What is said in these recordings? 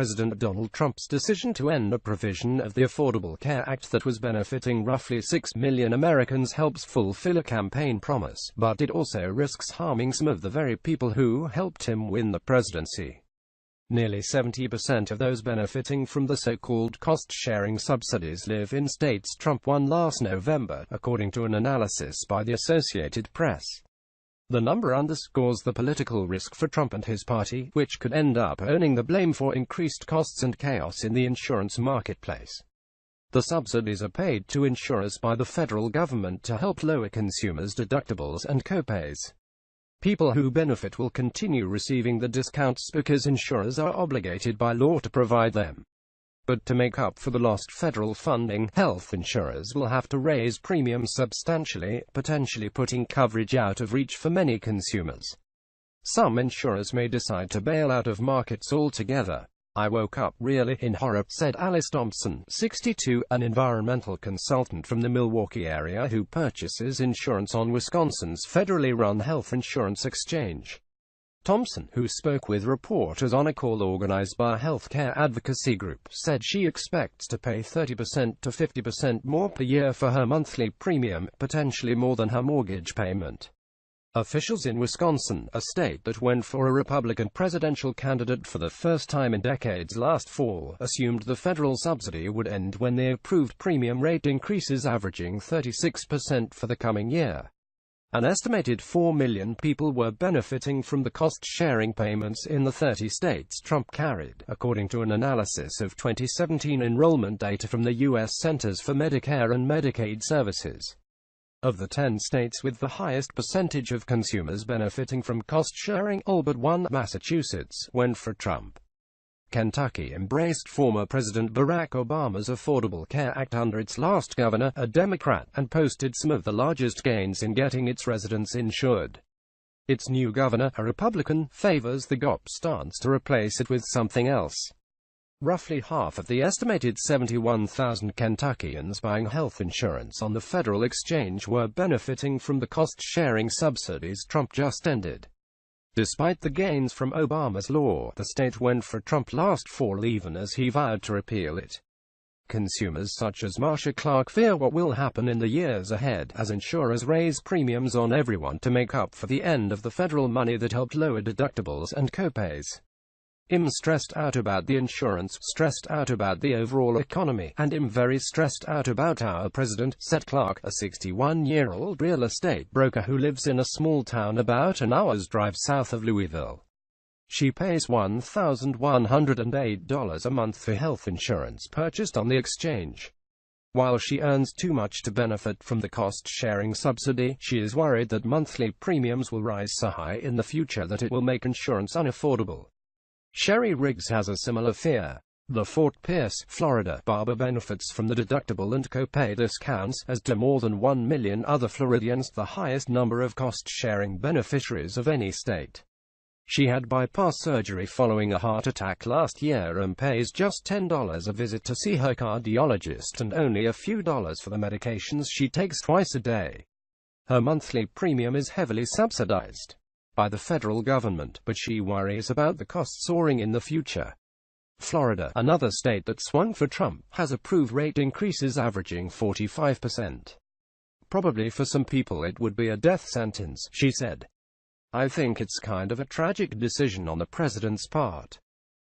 President Donald Trump's decision to end a provision of the Affordable Care Act that was benefiting roughly 6 million Americans helps fulfill a campaign promise, but it also risks harming some of the very people who helped him win the presidency. Nearly 70% of those benefiting from the so-called cost-sharing subsidies live in states Trump won last November, according to an analysis by the Associated Press. The number underscores the political risk for Trump and his party, which could end up owning the blame for increased costs and chaos in the insurance marketplace. The subsidies are paid to insurers by the federal government to help lower consumers' deductibles and copays. People who benefit will continue receiving the discounts because insurers are obligated by law to provide them. But to make up for the lost federal funding, health insurers will have to raise premiums substantially, potentially putting coverage out of reach for many consumers. Some insurers may decide to bail out of markets altogether. "I woke up really in horror," said Alice Thompson, 62, an environmental consultant from the Milwaukee area who purchases insurance on Wisconsin's federally run health insurance exchange. Thompson, who spoke with reporters on a call organized by a healthcare advocacy group, said she expects to pay 30% to 50% more per year for her monthly premium, potentially more than her mortgage payment. Officials in Wisconsin, a state that went for a Republican presidential candidate for the first time in decades last fall, assumed the federal subsidy would end when they approved premium rate increases averaging 36% for the coming year. An estimated 4 million people were benefiting from the cost-sharing payments in the 30 states Trump carried, according to an analysis of 2017 enrollment data from the U.S. Centers for Medicare and Medicaid Services. Of the 10 states with the highest percentage of consumers benefiting from cost-sharing, all but one, Massachusetts, went for Trump. Kentucky embraced former President Barack Obama's Affordable Care Act under its last governor, a Democrat, and posted some of the largest gains in getting its residents insured. Its new governor, a Republican, favors the GOP stance to replace it with something else. Roughly half of the estimated 71,000 Kentuckians buying health insurance on the federal exchange were benefiting from the cost-sharing subsidies Trump just ended. Despite the gains from Obama's law, the state went for Trump last fall even as he vowed to repeal it. Consumers such as Marsha Clark fear what will happen in the years ahead, as insurers raise premiums on everyone to make up for the end of the federal money that helped lower deductibles and copays. "I'm stressed out about the insurance, stressed out about the overall economy, and I'm very stressed out about our president," said Clark, a 61-year-old real estate broker who lives in a small town about an hour's drive south of Louisville. She pays $1,108 a month for health insurance purchased on the exchange. While she earns too much to benefit from the cost-sharing subsidy, she is worried that monthly premiums will rise so high in the future that it will make insurance unaffordable. Sherry Riggs has a similar fear. The Fort Pierce, Florida barber benefits from the deductible and copay discounts, as do more than 1 million other Floridians, the highest number of cost-sharing beneficiaries of any state. She had bypass surgery following a heart attack last year and pays just $10 a visit to see her cardiologist and only a few dollars for the medications she takes twice a day. Her monthly premium is heavily subsidized by the federal government, but she worries about the costs soaring in the future. Florida, another state that swung for Trump, has approved rate increases averaging 45%. "Probably for some people it would be a death sentence," she said. "I think it's kind of a tragic decision on the president's part.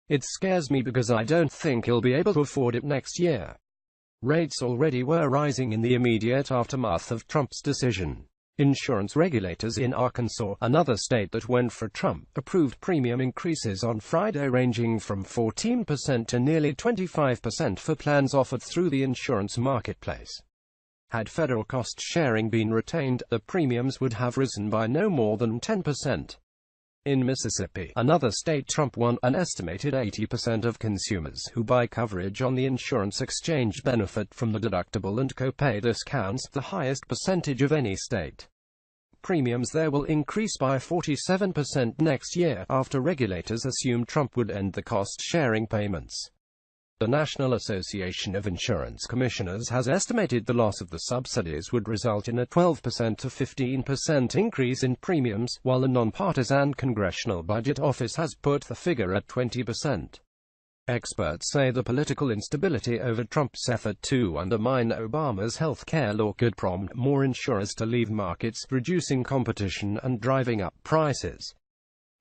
It scares me because I don't think he'll be able to afford it next year." Rates already were rising in the immediate aftermath of Trump's decision. Insurance regulators in Arkansas, another state that went for Trump, approved premium increases on Friday ranging from 14% to nearly 25% for plans offered through the insurance marketplace. Had federal cost-sharing been retained, the premiums would have risen by no more than 10%. In Mississippi, another state Trump won, an estimated 80% of consumers who buy coverage on the insurance exchange benefit from the deductible and copay discounts, the highest percentage of any state. Premiums there will increase by 47% next year, after regulators assumed Trump would end the cost-sharing payments. The National Association of Insurance Commissioners has estimated the loss of the subsidies would result in a 12% to 15% increase in premiums, while the nonpartisan Congressional Budget Office has put the figure at 20%. Experts say the political instability over Trump's effort to undermine Obama's health care law could prompt more insurers to leave markets, reducing competition and driving up prices.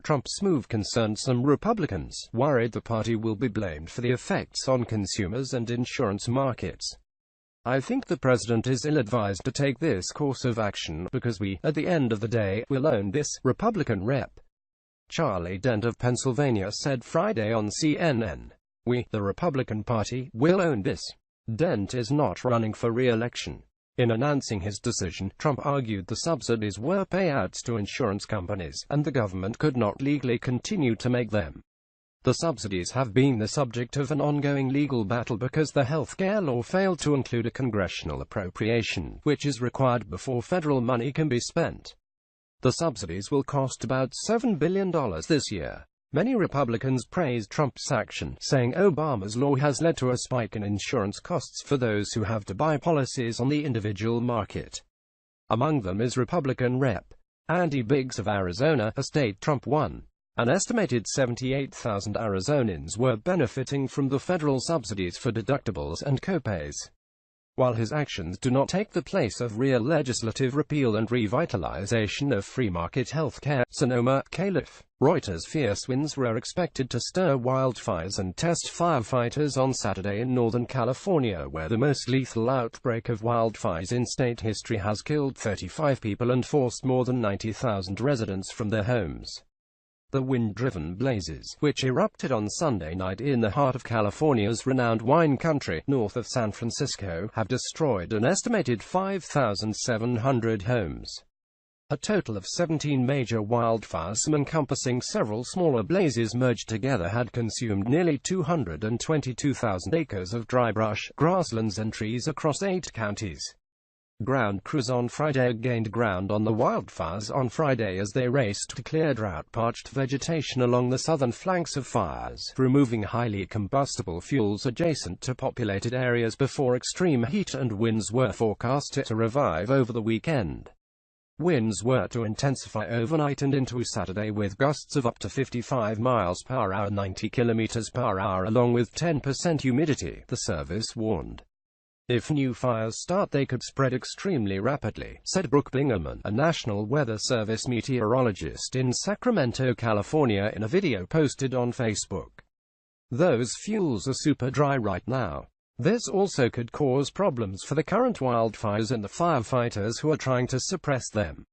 Trump's move concerned some Republicans, worried the party will be blamed for the effects on consumers and insurance markets. "I think the president is ill-advised to take this course of action, because we, at the end of the day, will own this," Republican Rep. Charlie Dent of Pennsylvania said Friday on CNN. "We, the Republican Party, will own this." Dent is not running for re-election. In announcing his decision, Trump argued the subsidies were payouts to insurance companies, and the government could not legally continue to make them. The subsidies have been the subject of an ongoing legal battle because the health care law failed to include a congressional appropriation, which is required before federal money can be spent. The subsidies will cost about $7 billion this year. Many Republicans praised Trump's action, saying Obama's law has led to a spike in insurance costs for those who have to buy policies on the individual market. Among them is Republican Rep. Andy Biggs of Arizona, a state Trump won. An estimated 78,000 Arizonans were benefiting from the federal subsidies for deductibles and copays. While his actions do not take the place of real legislative repeal and revitalization of free market health care, Sonoma, Calif. Reuters fierce winds were expected to stir wildfires and test firefighters on Saturday in Northern California, where the most lethal outbreak of wildfires in state history has killed 35 people and forced more than 90,000 residents from their homes. The wind-driven blazes, which erupted on Sunday night in the heart of California's renowned wine country, north of San Francisco, have destroyed an estimated 5,700 homes. A total of 17 major wildfires encompassing several smaller blazes merged together had consumed nearly 222,000 acres of dry brush, grasslands and trees across 8 counties. Ground crews on Friday gained ground on the wildfires on Friday as they raced to clear drought-parched vegetation along the southern flanks of fires, removing highly combustible fuels adjacent to populated areas before extreme heat and winds were forecast to revive over the weekend. Winds were to intensify overnight and into Saturday with gusts of up to 55 miles per hour, 90 kilometers per hour, along with 10% humidity, the service warned. If new fires start, they could spread extremely rapidly, said Brooke Bingaman, a National Weather Service meteorologist in Sacramento, California, in a video posted on Facebook. "Those fuels are super dry right now. This also could cause problems for the current wildfires and the firefighters who are trying to suppress them."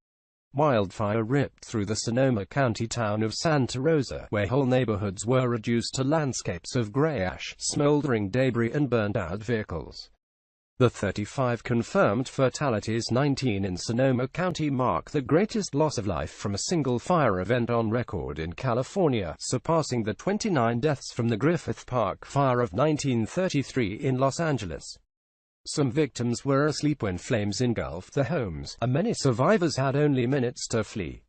Wildfire ripped through the Sonoma County town of Santa Rosa, where whole neighborhoods were reduced to landscapes of gray ash, smoldering debris and burned-out vehicles. The 35 confirmed fatalities, 19 in Sonoma County, mark the greatest loss of life from a single fire event on record in California, surpassing the 29 deaths from the Griffith Park fire of 1933 in Los Angeles. Some victims were asleep when flames engulfed their homes, and many survivors had only minutes to flee.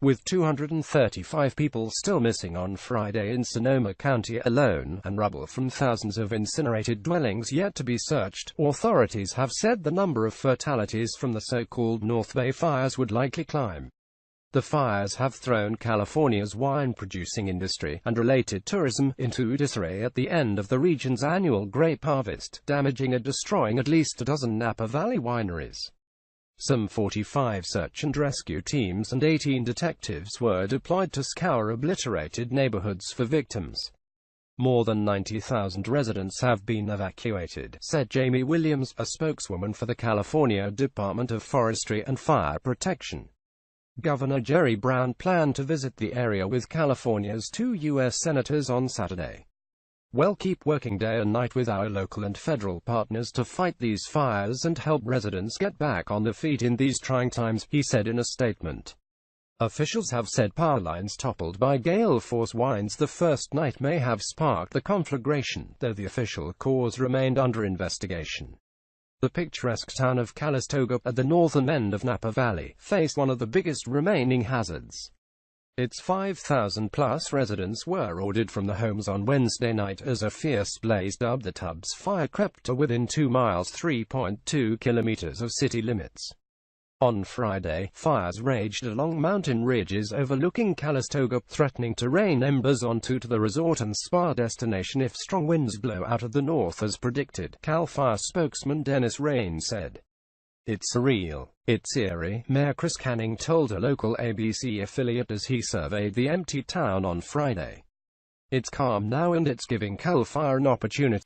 With 235 people still missing on Friday in Sonoma County alone, and rubble from thousands of incinerated dwellings yet to be searched, authorities have said the number of fatalities from the so-called North Bay fires would likely climb. The fires have thrown California's wine-producing industry, and related tourism, into disarray at the end of the region's annual grape harvest, damaging and destroying at least a dozen Napa Valley wineries. Some 45 search and rescue teams and 18 detectives were deployed to scour obliterated neighborhoods for victims. More than 90,000 residents have been evacuated, said Jamie Williams, a spokeswoman for the California Department of Forestry and Fire Protection. Governor Jerry Brown planned to visit the area with California's 2 U.S. senators on Saturday. "We'll keep working day and night with our local and federal partners to fight these fires and help residents get back on their feet in these trying times," he said in a statement. Officials have said power lines toppled by gale force winds the first night may have sparked the conflagration, though the official cause remained under investigation. The picturesque town of Calistoga, at the northern end of Napa Valley, faced one of the biggest remaining hazards. Its 5,000-plus residents were ordered from the homes on Wednesday night as a fierce blaze dubbed the Tubbs Fire crept to within 2 miles (3.2 kilometers) of city limits. On Friday, fires raged along mountain ridges overlooking Calistoga, threatening to rain embers onto the resort and spa destination if strong winds blow out of the north as predicted, CAL FIRE spokesman Dennis Rain said. "It's surreal. It's eerie," Mayor Chris Canning told a local ABC affiliate as he surveyed the empty town on Friday. "It's calm now and it's giving CAL FIRE an opportunity